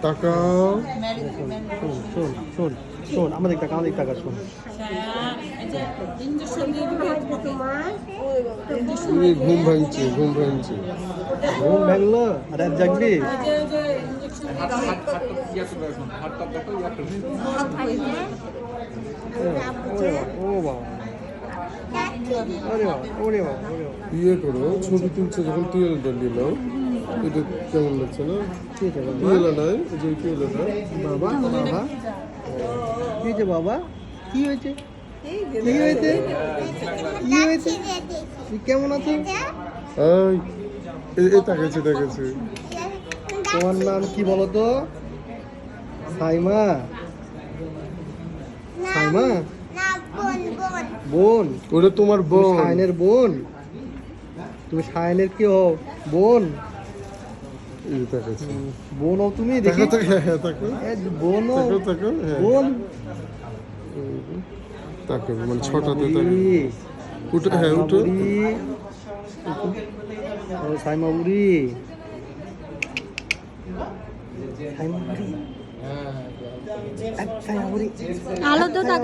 তাকাও। শোন শোন শোন, আমাদের টাকা শোন। ঘুম ভাঙছে ঘুম ভাঙছে। ঘুম ভাঙলো আর রাত জাগবি? ও বাবা, ওরে বাবা, ওরে বাবা, ওরে বাবা। ইয়ে করো, ছবি তুলছে যখন টিয়েলটা নিল, এটা কেমন লাগছে না? কি হয়েছে বাবা? টিয়েলা নাই, এই যে টিয়েলাটা। বাবা বাবা কি হয়েছে বাবা? কি হয়েছে? কি হয়েছে? কি হয়েছে? তুই কেমন আছিস? এই তাকাচ্ছে তাকাচ্ছে। তোমার নাম কি বলো তো? সাইমা? সাইমা বোন? ওটা তোমার তুমি বোন। সায়নের বোন? তুমি সায়নের কি হও? বোন? এই তাকাচ্ছে। বোন হও তুমি? দেখি তাকাও তাকাও, হ্যাঁ তাকাও। বোন হও? তাকাও তাকাও, হ্যাঁ। বোন? তাকাও, মানে ছটাতে বুড়ি। তাকাও। উঠো, হ্যাঁ উঠো। বুড়ি। ও সাইমা বুড়ি। সাইমা বুড়ি। সাইমা বুড়ি। আলো তো